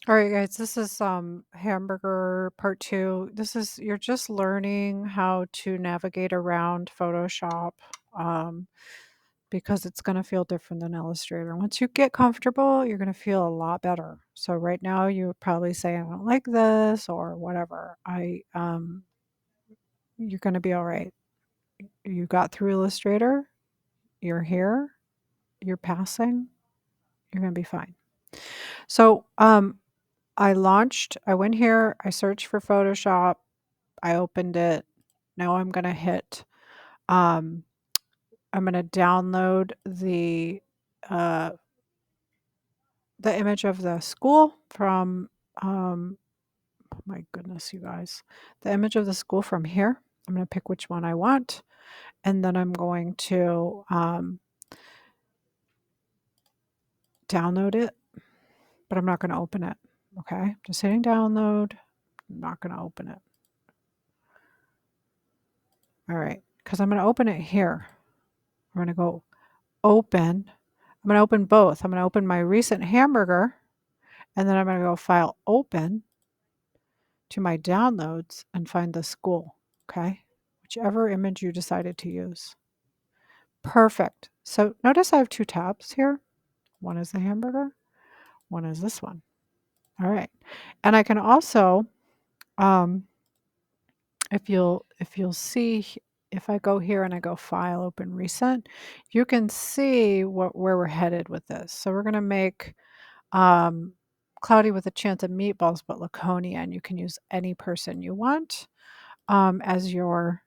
All right, guys, this is hamburger part 2. You're just learning how to navigate around Photoshop um, because it's going to feel different than Illustrator. Once you get comfortable, you're going to feel a lot better. So right now you're probably saying, I don't like this or whatever. You're going to be all right. You got through Illustrator, you're here, you're passing, you're going to be fine. So I went here, I searched for Photoshop, I opened it. Now um, I'm gonna download uh, the image of the school from, oh my goodness, you guys, the image of the school from here. I'm gonna pick which one I want, and then I'm going to download it, but I'm not gonna open it. Okay, just hitting download. I'm not gonna open it. All right, because I'm gonna open it here. I'm gonna go open. I'm gonna open both. I'm gonna open my recent hamburger, and then I'm gonna go File, Open, to my downloads and find the school, okay? Whichever image you decided to use. Perfect. So notice I have 2 tabs here. One is the hamburger, one is this one. All right. And I can also, um, if you'll see, if I go here and I go File, Open, Recent, you can see where we're headed with this. So we're gonna make um, Cloudy with a Chance of Meatballs, but Laconia, and you can use any person you want as your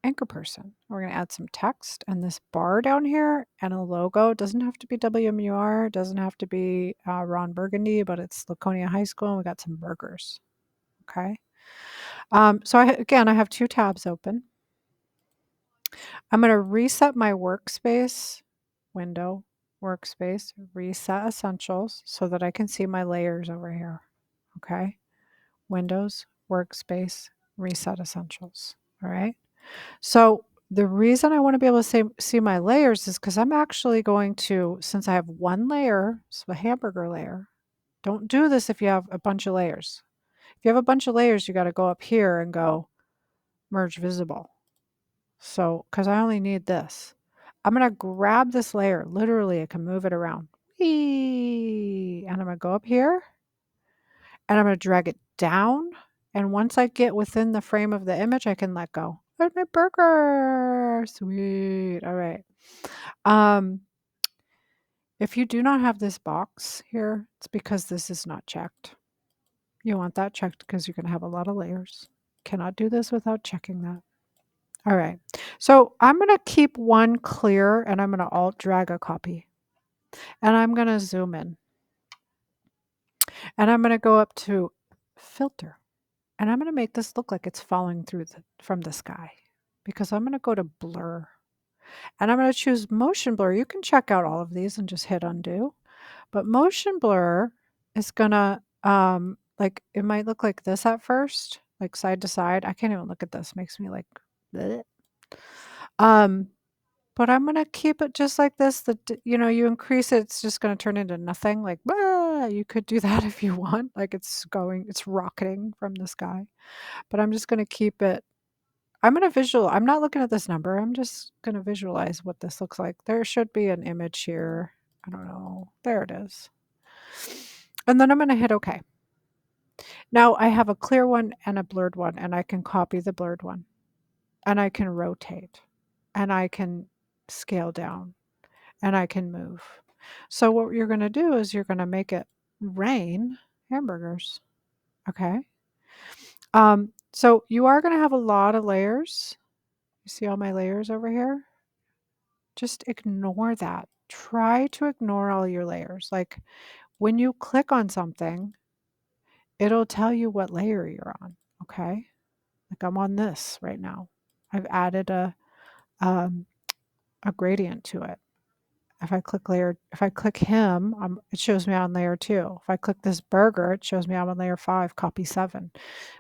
anchor person. We're going to add some text and this bar down here and a logo. It doesn't have to be WMUR, doesn't have to be Ron Burgundy, but it's Laconia High School and we got some burgers. Okay. Again, I have 2 tabs open. I'm going to reset my workspace window, workspace, reset essentials so that I can see my layers over here. Okay. Windows, workspace, reset essentials. All right. So the reason I want to be able to see my layers is because I'm actually going to, since I have one layer, so a hamburger layer, don't do this if you have a bunch of layers. If you have a bunch of layers, you got to go up here and go merge visible. So, because I only need this, I'm going to grab this layer. Literally, I can move it around. Whee! And I'm going to go up here and I'm going to drag it down. And once I get within the frame of the image, I can let go. There's my burger. Sweet. All right. Um, if you do not have this box here, it's because this is not checked. You want that checked because you're going to have a lot of layers. Cannot do this without checking that. All right. So I'm going to keep one clear and I'm going to alt drag a copy. And I'm going to zoom in. And I'm going to go up to filter. And I'm going to make this look like it's falling through from the sky because I'm going to go to blur. And I'm going to choose motion blur. You can check out all of these and just hit undo. But motion blur is going to, like, it might look like this at first, like side to side. I can't even look at this. Makes me like, bleh. Um, but I'm going to keep it just like this. You increase it, it's just going to turn into nothing. Like, you could do that if you want. Like it's rocketing from the sky. But I'm just going to keep it. I'm not looking at this number. I'm just going to visualize what this looks like. There should be an image here. I don't know. There it is. And then I'm going to hit OK. Now I have a clear one and a blurred one, and I can copy the blurred one, and I can rotate, and I can scale down, and I can move. So what you're going to do is you're going to make it rain hamburgers. Okay. So you are going to have a lot of layers. You see all my layers over here? Just ignore that. Try to ignore all your layers. Like when you click on something, it'll tell you what layer you're on. Okay. Like I'm on this right now. I've added um, a gradient to it. If I click him, it shows me on layer 2. If I click this burger, it shows me I'm on layer 5, copy 7.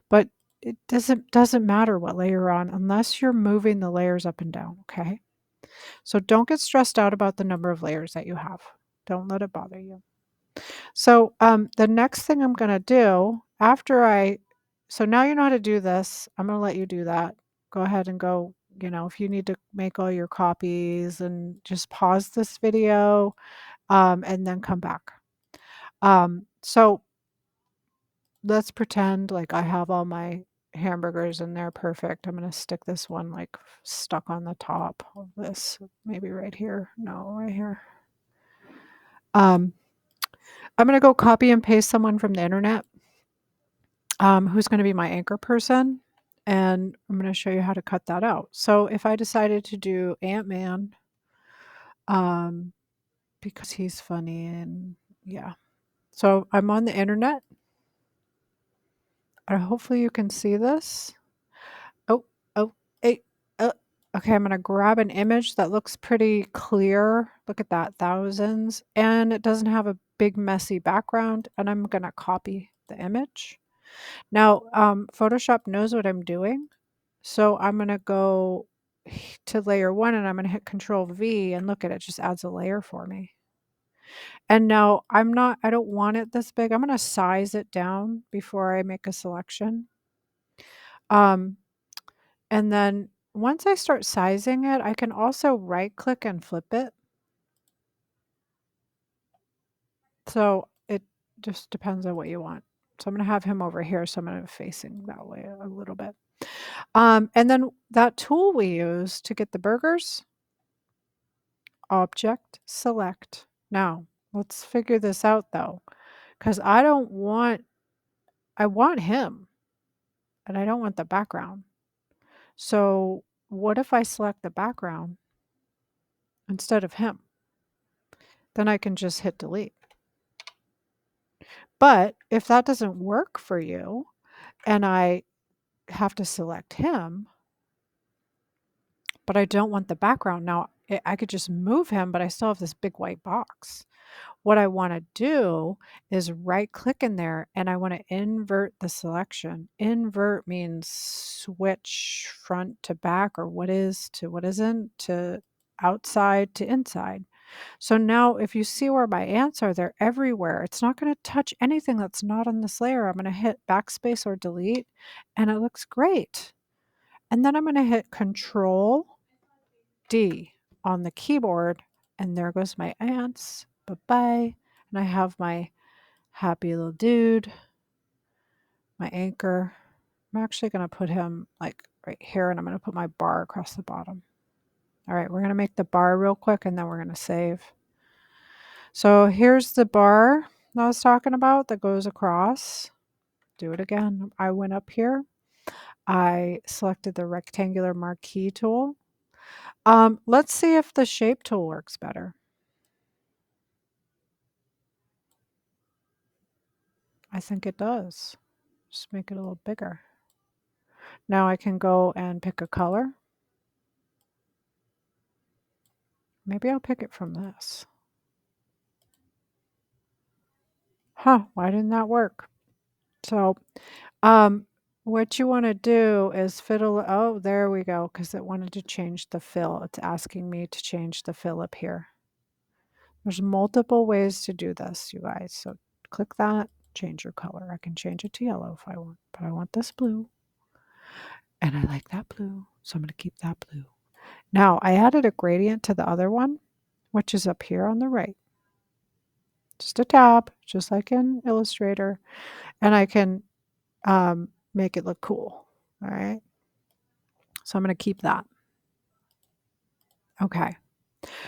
But it doesn't matter what layer you're on unless you're moving the layers up and down, okay? So don't get stressed out about the number of layers that you have. Don't let it bother you. So, the next thing I'm gonna do after I so now you know how to do this. I'm gonna let you do that. Go ahead and go, if you need to make all your copies and just pause this video, and then come back. So let's pretend like I have all my hamburgers and they're perfect. I'm gonna stick this one like stuck on the top of this, maybe right here. No, right here. Um, I'm gonna go copy and paste someone from the internet, who's going to be my anchor person. And I'm going to show you how to cut that out. So if I decided to do Ant-Man, um, because he's funny and yeah. So I'm on the internet. Hopefully you can see this. Oh, oh, hey, uh, okay. I'm going to grab an image that looks pretty clear. Look at that, thousands. And it doesn't have a big messy background. And I'm going to copy the image. Now, Photoshop knows what I'm doing. So I'm going to go to layer 1 and I'm going to hit Control V and look at it just adds a layer for me. And now I don't want it this big. I'm going to size it down before I make a selection. Um, and then once I start sizing it, I can also right click and flip it. So it just depends on what you want. So I'm going to have him over here. So I'm going to facing that way a little bit. And then that tool we use to get the burgers, object select. Now, let's figure this out though, because I want him and I don't want the background. So what if I select the background instead of him? Then I can just hit delete. But if that doesn't work for you and I have to select him, but I don't want the background, now I could just move him, but I still have this big white box. What I want to do is right click in there and I want to invert the selection. Invert means switch front to back or what is to what isn't, to outside to inside. So now if you see where my ants are, they're everywhere. It's not going to touch anything that's not on this layer. I'm going to hit backspace or delete and it looks great. And then I'm going to hit Control D on the keyboard and there goes my ants. Bye-bye. And I have my happy little dude, my anchor. I'm actually going to put him like right here and I'm going to put my bar across the bottom. All right, we're going to make the bar real quick and then we're going to save. So here's the bar that I was talking about that goes across. Do it again. I went up here. I selected the rectangular marquee tool. Let's see if the shape tool works better. I think it does. Just make it a little bigger. Now I can go and pick a color. Maybe I'll pick it from this. Huh, why didn't that work? So, what you want to do is fiddle. Oh, there we go, because it wanted to change the fill. It's asking me to change the fill up here. There's multiple ways to do this, you guys. So click that, change your color. I can change it to yellow if I want, but I want this blue. And I like that blue, so I'm going to keep that blue. Now, I added a gradient to the other one, which is up here on the right. Just a tab, just like in Illustrator. And I can make it look cool. All right. So I'm going to keep that. Okay.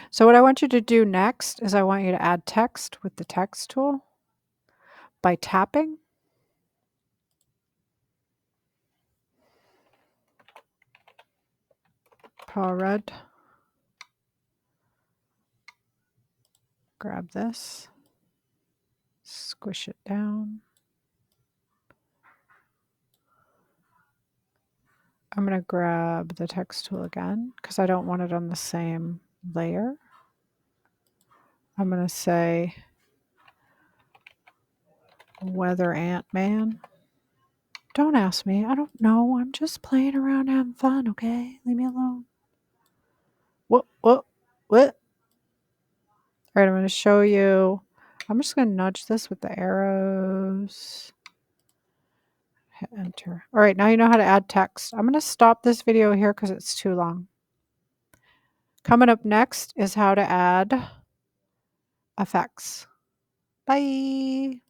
So what I want you to do next is I want you to add text with the text tool by tapping. Power red. Grab this. Squish it down. I'm going to grab the text tool again because I don't want it on the same layer. I'm going to say Weather Ant-Man. Don't ask me. I don't know. I'm just playing around having fun, okay? Leave me alone. What? All right, I'm going to show you. I'm just going to nudge this with the arrows. Hit enter. All right, now you know how to add text. I'm going to stop this video here because it's too long. Coming up next is how to add effects. Bye.